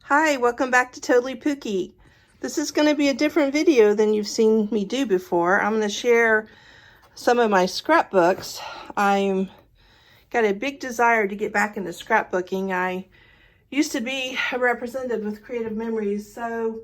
Hi, welcome back to Totally Pookie. This is going to be a different video than you've seen me do before. I'm going to share some of my scrapbooks. I'm got a big desire to get back into scrapbooking. I used to be a representative with Creative Memories, so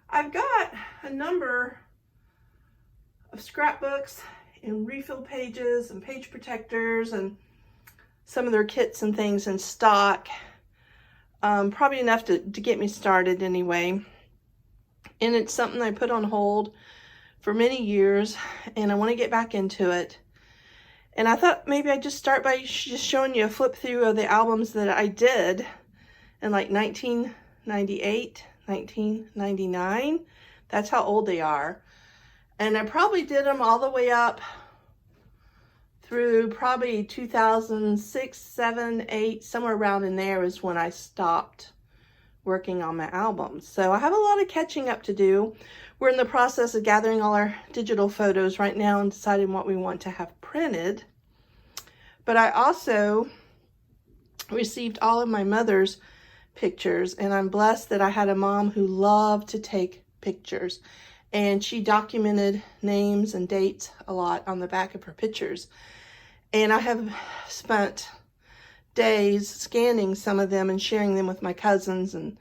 I've got a number of scrapbooks and refill pages and page protectors and some of their kits and things in stock. Probably enough to get me started anyway. And it's something I put on hold for many years, and I want to get back into it. And I thought maybe I'd just start by just showing you a flip through of the albums that I did in like 1998, 1999. That's how old they are. And I probably did them all the way up through probably 2006, 7, 8, somewhere around in there is when I stopped working on my albums. So I have a lot of catching up to do. We're in the process of gathering all our digital photos right now and deciding what we want to have printed. But I also received all of my mother's pictures, and I'm blessed that I had a mom who loved to take pictures. And she documented names and dates a lot on the back of her pictures. And I have spent days scanning some of them and sharing them with my cousins and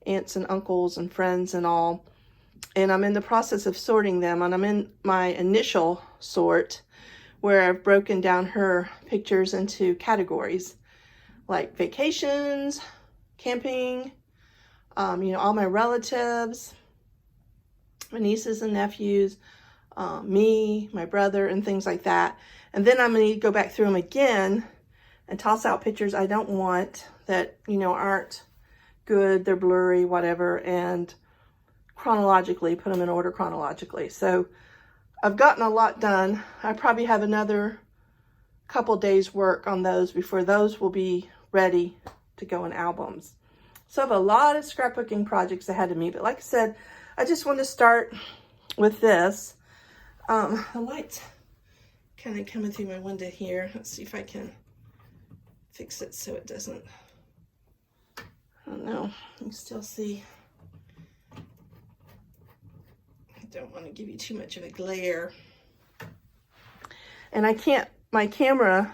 aunts and uncles and friends and all. And I'm in the process of sorting them, and I'm in my initial sort where I've broken down her pictures into categories like vacations, camping, all my relatives, my nieces and nephews, me, my brother, and things like that. And then I'm going to go back through them again and toss out pictures I don't want that, aren't good, they're blurry, whatever, and chronologically, put them in order chronologically. So I've gotten a lot done. I probably have another couple days work on those before those will be ready to go in albums. So I have a lot of scrapbooking projects ahead of me, but like I said, I just want to start with this. The light's kind of coming through my window here. Let's see if I can fix it so it doesn't, I don't know, you can still see. I don't want to give you too much of a glare. And I can't, my camera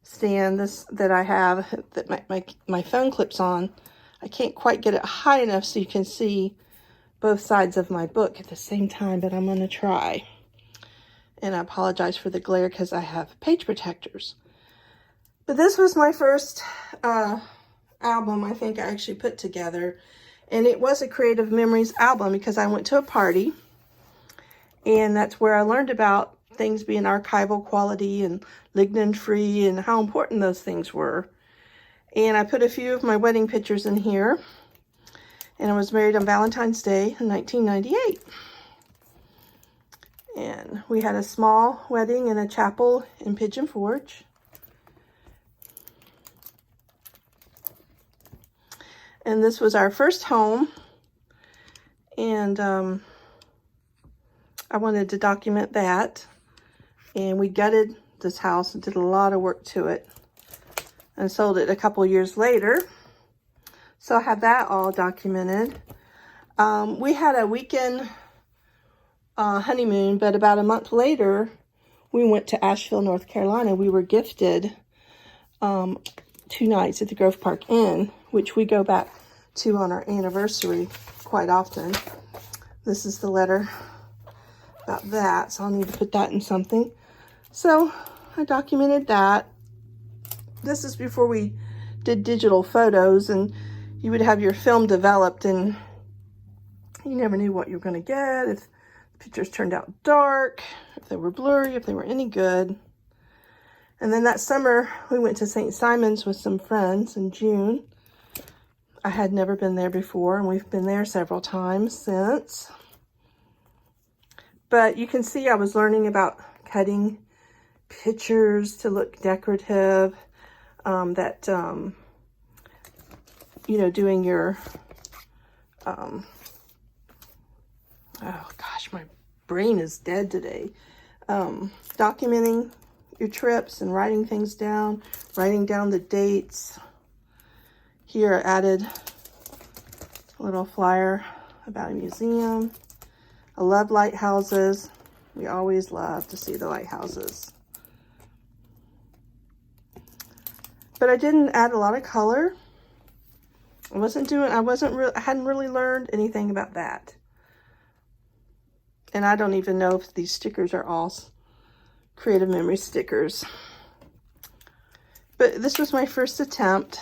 stand that I have, that my phone clips on, I can't quite get it high enough so you can see both sides of my book at the same time, but I'm going to try. And I apologize for the glare because I have page protectors. But this was my first album I think I actually put together. And it was a Creative Memories album because I went to a party. And that's where I learned about things being archival quality and lignin-free and how important those things were. And I put a few of my wedding pictures in here. And I was married on Valentine's Day in 1998. And we had a small wedding in a chapel in Pigeon Forge. And this was our first home. And I wanted to document that. And we gutted this house and did a lot of work to it. And sold it a couple years later. So I have that all documented. We had a weekend honeymoon, but about a month later, we went to Asheville, North Carolina. We were gifted 2 nights at the Grove Park Inn, which we go back to on our anniversary quite often. This is the letter about that, so I'll need to put that in something. So I documented that. This is before we did digital photos, and you would have your film developed, and you never knew what you were going to get, if the pictures turned out dark, if they were blurry, if they were any good. And then that summer, we went to St. Simon's with some friends in June. I had never been there before, and we've been there several times since. But you can see I was learning about cutting pictures to look decorative, doing your, oh gosh, my brain is dead today. Documenting your trips and writing things down, writing down the dates. Here I added A little flyer about a museum. I love lighthouses. We always love to see the lighthouses. But I didn't add a lot of color. I hadn't really learned anything about that. And I don't even know if these stickers are all Creative Memory stickers. But this was my first attempt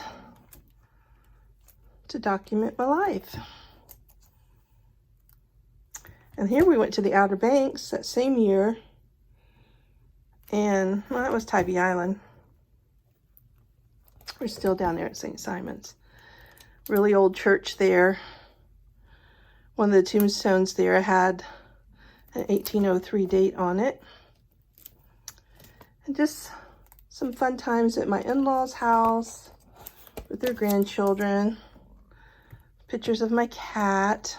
to document my life. And here we went to the Outer Banks that same year. And, well, that was Tybee Island. We're still down there at St. Simon's. Really old church there. One of the tombstones there had an 1803 date on it. And just some fun times at my in-laws' house with their grandchildren. Pictures of my cat.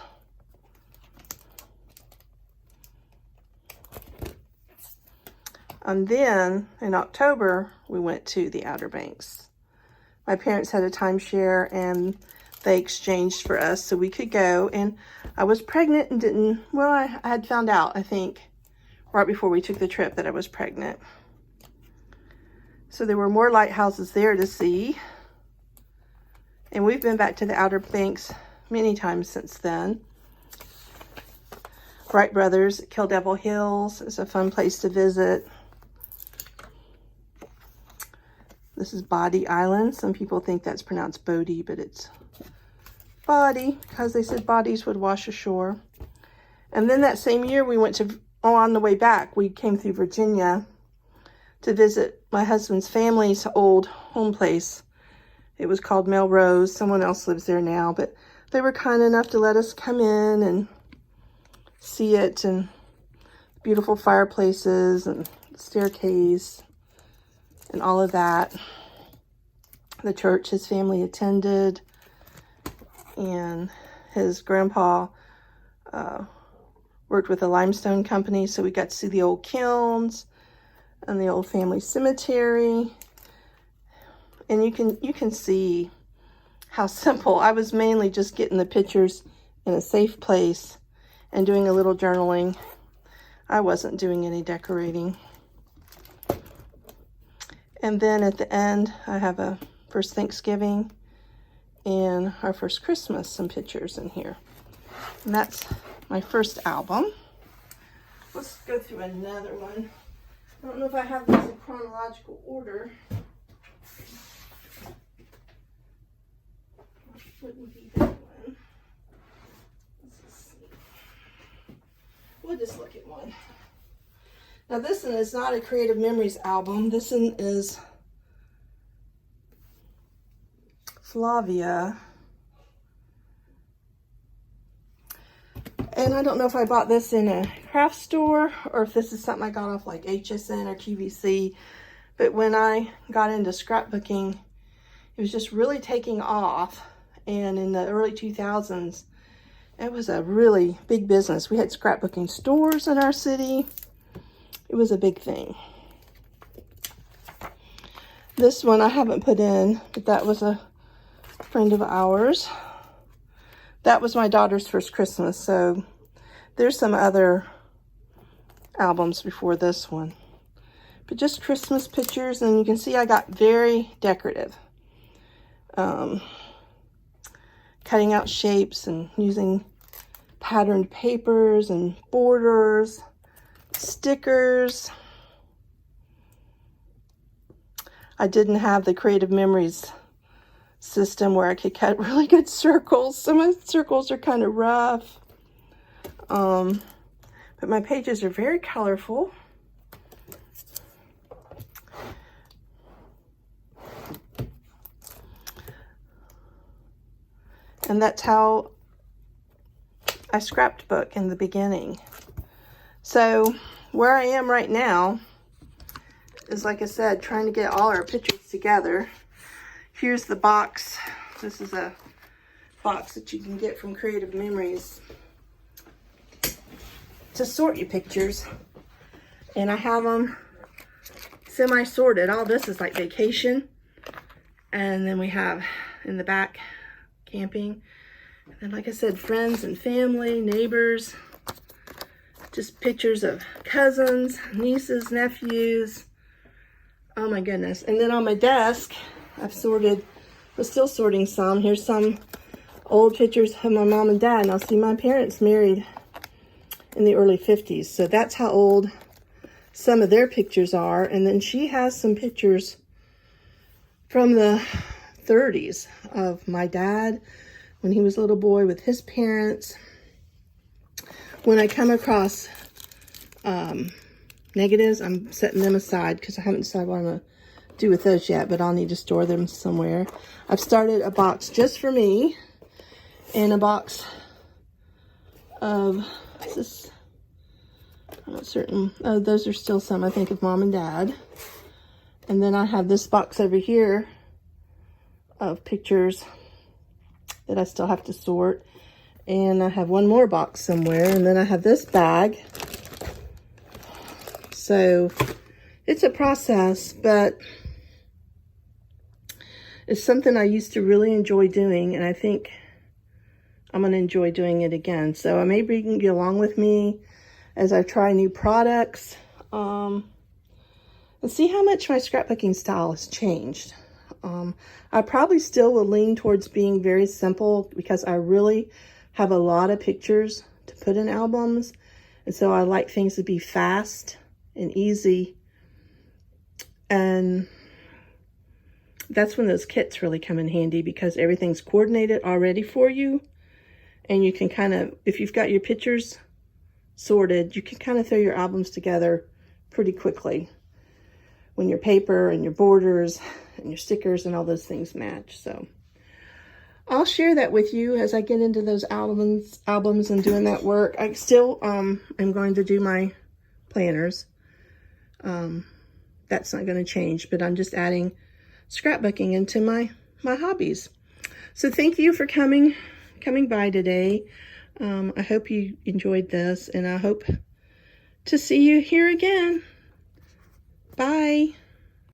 And then in October, we went to the Outer Banks. My parents had a timeshare and they exchanged for us so we could go. And I was pregnant and I had found out, I think, right before we took the trip that I was pregnant. So there were more lighthouses there to see. And we've been back to the Outer Banks many times since then. Wright Brothers at Kill Devil Hills is a fun place to visit. This is Bodie Island. Some people think that's pronounced Bodie, but it's Bodie because they said bodies would wash ashore. And then that same year we went to, on the way back, we came through Virginia to visit my husband's family's old home place. It was called Melrose. Someone else lives there now, but they were kind enough to let us come in and see it, and beautiful fireplaces and staircase and all of that. The church his family attended, and his grandpa worked with a limestone company, so we got to see the old kilns and the old family cemetery. And you can see how simple. I was mainly just getting the pictures in a safe place and doing a little journaling. I wasn't doing any decorating. And then at the end, I have a first Thanksgiving and our first Christmas, some pictures in here. And that's my first album. Let's go through another one. I don't know if I have this in chronological order. Wouldn't be that one. Let's just see. We'll just look at one. Now this one is not a Creative Memories album. This one is Flavia. And I don't know if I bought this in a craft store or if this is something I got off like HSN or QVC. But when I got into scrapbooking, it was just really taking off. And in the early 2000s, it was a really big business. We had scrapbooking stores in our city. It was a big thing. This one I haven't put in, but that was a friend of ours. That was my daughter's first Christmas, so there's some other albums before this one. But just Christmas pictures, and you can see I got very decorative. Cutting out shapes and using patterned papers and borders, stickers. I didn't have the Creative Memories system where I could cut really good circles. Some of the circles are kind of rough. But my pages are very colorful. And that's how I scrapbook in the beginning. So where I am right now is, like I said, trying to get all our pictures together. Here's the box. This is a box that you can get from Creative Memories to sort your pictures. And I have them semi-sorted. All this is like vacation. And then we have in the back camping. And like I said, friends and family, neighbors, just pictures of cousins, nieces, nephews. Oh my goodness. And then on my desk, I've sorted, we're still sorting some. Here's some old pictures of my mom and dad. Now see, my parents married in the early 50s. So that's how old some of their pictures are. And then she has some pictures from the 30s of my dad when he was a little boy with his parents. When I come across negatives, I'm setting them aside because I haven't decided what I'm going to do with those yet, but I'll need to store them somewhere. I've started a box just for me and a box of, what's this? I'm not certain. Oh, those are still some, I think, of mom and dad. And then I have this box over here of pictures that I still have to sort. And I have one more box somewhere. And then I have this bag. So it's a process, but it's something I used to really enjoy doing. And I think I'm going to enjoy doing it again. So maybe you can get along with me as I try new products. And see how much my scrapbooking style has changed. I probably still will lean towards being very simple because I really have a lot of pictures to put in albums. And so I like things to be fast and easy. And that's when those kits really come in handy because everything's coordinated already for you. And you can kind of, if you've got your pictures sorted, you can kind of throw your albums together pretty quickly when your paper and your borders and your stickers and all those things match. So I'll share that with you as I get into those albums and doing that work. I still am going to do my planners. That's not going to change, but I'm just adding scrapbooking into my hobbies. So thank you for coming by today. I hope you enjoyed this, and I hope to see you here again. Bye.